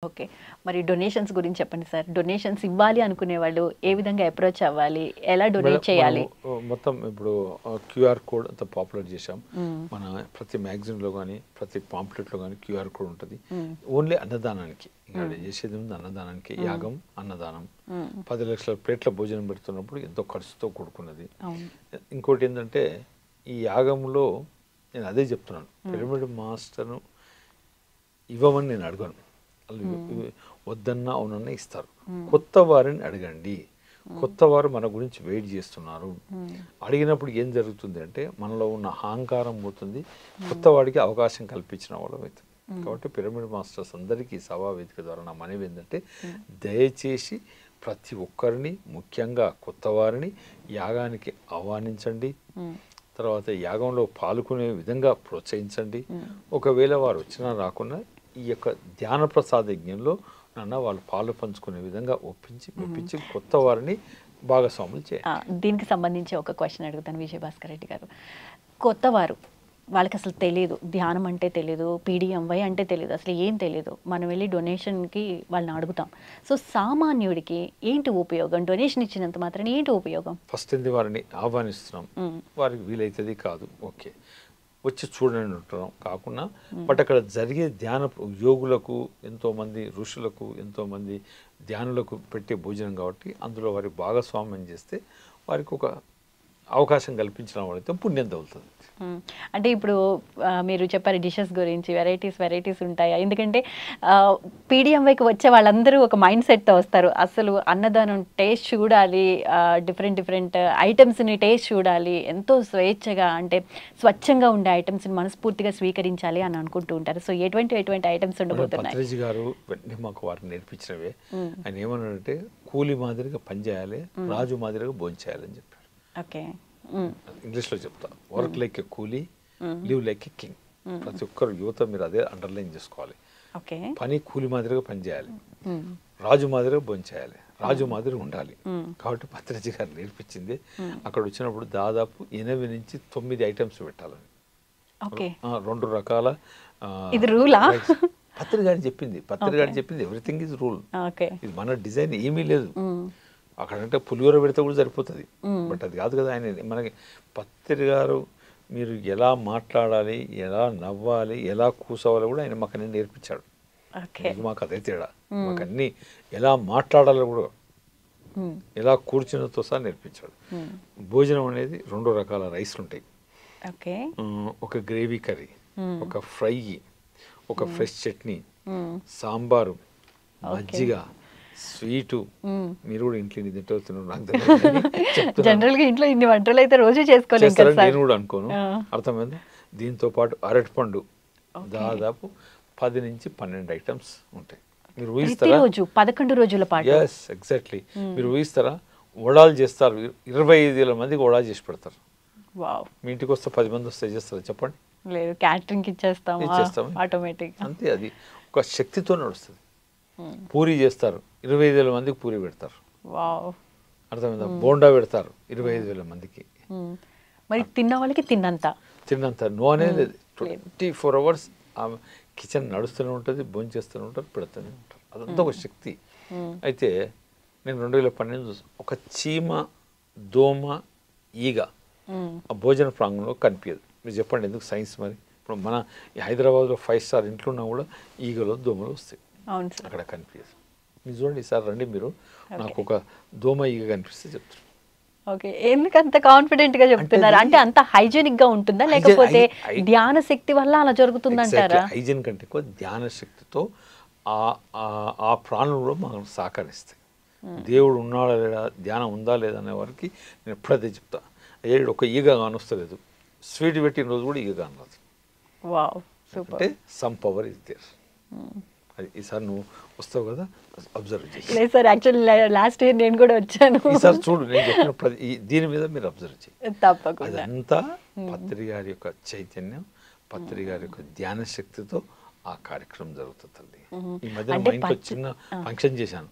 Okay. మరి donations గురించి చెప్పండి సార్. డొనేషన్స్ ఇవ్వాలి అనుకునే వాళ్ళు ఏ విధంగా అప్రోచ్ అవ్వాలి? ఎలా డొనేట్ చేయాలి? మొత్తం ఇప్పుడు క్యూఆర్ కోడ్ అంత పాపులర్ చేశాం. మన ప్రతి మ్యాగజైన్లో కానీ ప్రతి పాంప్లెట్లో కానీ క్యూఆర్ కోడ్ ఉంటుంది. ఓన్లీ అన్నదానానికి ఇక్కడ చేసేది ఉంది, అన్నదానానికి. యాగం అన్నదానం 10 లక్షల ప్లేట్ల భోజనం పెడుతున్నప్పుడు ఎంతో ఖర్చుతో కూడుకున్నది. ఇంకోటి ఏంటంటే ఈ యాగంలో నేను అదే చెప్తున్నాను, పిరమిడ్ మాస్టర్ను ఇవ్వమని నేను అడగను. వద్దన్నా అవునన్నా ఇస్తారు. కొత్త వారిని అడగండి. కొత్త వారు మన గురించి వెయిట్ చేస్తున్నారు. అడిగినప్పుడు ఏం జరుగుతుంది అంటే మనలో ఉన్న అహంకారం పోతుంది, కొత్త వాడికి అవకాశం కల్పించిన వాళ్ళం అవుతుంది. కాబట్టి పిరమిడ్ మాస్టర్స్ అందరికీ సభా వేదిక ద్వారా నా మనవి ఏంటంటే దయచేసి ప్రతి ఒక్కరిని, ముఖ్యంగా కొత్త వారిని యాగానికి ఆహ్వానించండి. తర్వాత యాగంలో పాల్గొనే విధంగా ప్రోత్సహించండి. ఒకవేళ వారు వచ్చినా రాకున్నా ఈ యొక్క ధ్యాన ప్రసాద యజ్ఞంలో వాళ్ళు పాలు పంచుకునే విధంగా ఒప్పించి కొత్త వారిని భాగస్వాములు చేయాలి. దీనికి సంబంధించి ఒక క్వశ్చన్ అడుగుతాను విజయభాస్కర్ రెడ్డి గారు. కొత్త వారు, వాళ్ళకి అసలు తెలియదు, ధ్యానం అంటే తెలియదు, పీడిఎంవై అంటే తెలియదు, అసలు ఏం తెలియదు. మనం వెళ్ళి డొనేషన్కి వాళ్ళని అడుగుతాం. సో సామాన్యుడికి ఏంటి ఉపయోగం? డొనేషన్ ఇచ్చినంత మాత్రం ఏంటి ఉపయోగం? ఫస్ట్ ఏంది వారిని ఆహ్వానిస్తున్నాం. వారికి వీలైతుంది కాదు, ఓకే వచ్చి చూడండి ఉంటున్నాం కాకుండా, బట్ అక్కడ జరిగే ధ్యాన యోగులకు, ఎంతోమంది ఋషులకు, ఎంతోమంది ధ్యానులకు పెట్టే భోజనం కాబట్టి అందులో వారి భాగస్వామ్యం చేస్తే వారికి ఒక అవకాశం కల్పించడం వాళ్ళైతే పుణ్యం తగులుతుంది. అంటే ఇప్పుడు మీరు చెప్పారు డిషెస్ గురించి, వెరైటీస్ ఉంటాయా? ఎందుకంటే పీడిఎంవైకి వచ్చే వాళ్ళందరూ ఒక మైండ్ సెట్తో వస్తారు. అసలు అన్నదానం టేస్ట్ చూడాలి, డిఫరెంట్ ఐటమ్స్ని టేస్ట్ చూడాలి, ఎంతో స్వేచ్ఛగా అంటే స్వచ్ఛంగా ఉండే ఐటమ్స్ని మనస్ఫూర్తిగా స్వీకరించాలి అని అనుకుంటూ ఉంటారు. సో ఎటువంటి ఐటమ్స్ ఉండబోతున్నాయి? పత్రిజీ గారు వెంటనే మాకు వారిని నేర్పించినవే. ఆయన ఏమన్నాడంటే కూలి మాదిరిగా పనిచేయాలి, రాజు మాదిరిగా భోజనం చేయాలని చెప్పారు. ఓకే, ఇంగ్లీష్లో చెప్తా, వర్క్ లైక్ ఎ కూలీ, లివ్ లైక్ ఎ కింగ్. ప్రతి ఒక్కరు యువత మీరు అదే అండర్లైన్ చేసుకోవాలి. పని కూలి మాదిరిగా పని చేయాలి, రాజు మాదిరిగా భోజనం చేయాలి, రాజు మాదిరిగా ఉండాలి. కాబట్టి పత్రిజీ గారు నేర్పించింది. అక్కడ వచ్చినప్పుడు దాదాపు 8 నుంచి 9 ఐటమ్స్ పెట్టాలని, 2 రకాల పత్రిక గారు చెప్పింది ఎవ్రీథింగ్ ఈజ్ రూల్. ఇది మన డిజైన్ ఏమీ లేదు. అక్కడంటే పులిహోర పెడితే కూడా సరిపోతుంది, బట్ అది కాదు కదా. ఆయన మనకి పత్రి గారు మీరు ఎలా మాట్లాడాలి, ఎలా నవ్వాలి, ఎలా కూసవాలి కూడా ఆయన మాకు అన్నీ నేర్పించాడు. మాకు అదే తేడా, మాకు అన్నీ ఎలా మాట్లాడాలో కూడా, ఎలా కూర్చున్నతో సహా నేర్పించాడు. భోజనం అనేది 2 రకాల రైస్లు ఉంటాయి. ఒక గ్రేవీ కర్రీ, ఒక ఫ్రై, ఒక ఫ్రెష్ చట్నీ, సాంబారు, మజ్జిగ, స్వీటు. మీరు కూడా ఇంట్లో ఇన్ని తింటున్నారు నాకు తెలియదు. జనరల్గా ఇంట్లో ఇన్ని వంటలు అయితే రోజు చేసుకోలేను నేను కూడా అనుకోను, అర్థమైందా? దీంతో పాటు అరటిపండు దాదాపు 10 నుంచి 12 ఐటమ్స్ ఉంటాయి. మీరు ఊహిస్తారా? 11 రోజుల పాటు. Yes, exactly. మీరు ఊహిస్తారా? వడాలు చేస్తారు, 25,000 మందికి వడాలు చేసి పెడతారు. మీ ఇంటికి వస్తే 10 మంది వస్తే చేస్తారు చెప్పండి? లేదు, క్యాటరింగ్ ఇచ్చేస్తాం ఆటోమేటిక్. అంతే, అది ఒక శక్తితో నడుస్తుంది. పూరి చేస్తారు, 25,000 మందికి పూరి పెడతారు. అర్థమైందా? బోండా పెడతారు 25,000 మందికి. మరి తిన్న వాళ్ళకి తిన్నంత నో అనేది 24 hours ఆ కిచెన్ నడుస్తూనే ఉంటుంది, భోజనం చేస్తూనే ఉంటారు, పెడుతూనే ఉంటారు. అదంతా ఒక శక్తి. అయితే నేను 2012 చూసాను, ఒక చీమ, దోమ, ఈగ ఆ భోజన ప్రాంగణంలో కనిపించదు. మీరు చెప్పండి ఎందుకు సైన్స్? మరి ఇప్పుడు మన హైదరాబాద్లో 5 స్టార్ ఇంట్లో ఉన్నా కూడా ఈగలో దోమలు వస్తాయి, అక్కడ కనిపించదు. మీరు చూడండి, ఈసారి రండి, మీరు నాకు ఒక దోమ ఈగ కనిపిస్తే చెప్తారు. ఓకే, ఎందుకు అంత కాన్ఫిడెంట్ గా చెప్తున్నారు? అంటే అంత హైజీనిక్ గా ఉంటుందా, లేకపోతే ధ్యాన శక్తి వల్ల అలా జరుగుతుందంటారా? హైజీన్ కంటే ఎక్కువ ధ్యాన శక్తితో ఆ ప్రాణంలో మనం సహకరిస్తాయి. దేవుడు ఉన్నాడా లేదా, ధ్యానం ఉందా లేదా అనే వారికి నేను ఎప్పుడైతే చెప్తా, ఏడు ఒక ఈగ కానొస్తలేదు, స్వీట్ పెట్టిన రోజు కూడా ఈగ కానరాదు. అంటే సమ్ పవర్ ఇస్ దేర్. అది ఈసారి నువ్వు వస్తావు కదా, అబ్జర్వ్ చేయి. లేదు సార్, యాక్చువల్లీ లాస్ట్ ఇయర్ నేను కూడా వచ్చాను. ఈసారి చూడు, నేను చెప్పిన దీని మీద మీరు అబ్జర్వ్ చేయి. తప్పకుండా. అదంతా పత్రి గారి యొక్క చైతన్యం, పత్రి గారి యొక్క ధ్యాన శక్తితో ఆ కార్యక్రమం జరుగుతుంది. ఈ మధ్యన మా ఇంట్లో చిన్న ఫంక్షన్ చేశాను,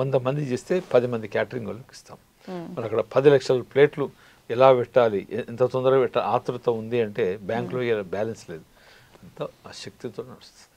100 మంది చేస్తే 10 మంది క్యాటరింగ్ వాళ్ళకి ఇస్తాం. మరి అక్కడ 10 లక్షల ప్లేట్లు ఎలా పెట్టాలి, ఎంత తొందరగా పెట్టాలి, ఆతృత ఉంది అంటే బ్యాంకులో బ్యాలెన్స్ లేదు, అంతా ఆ శక్తితో నడుస్తుంది.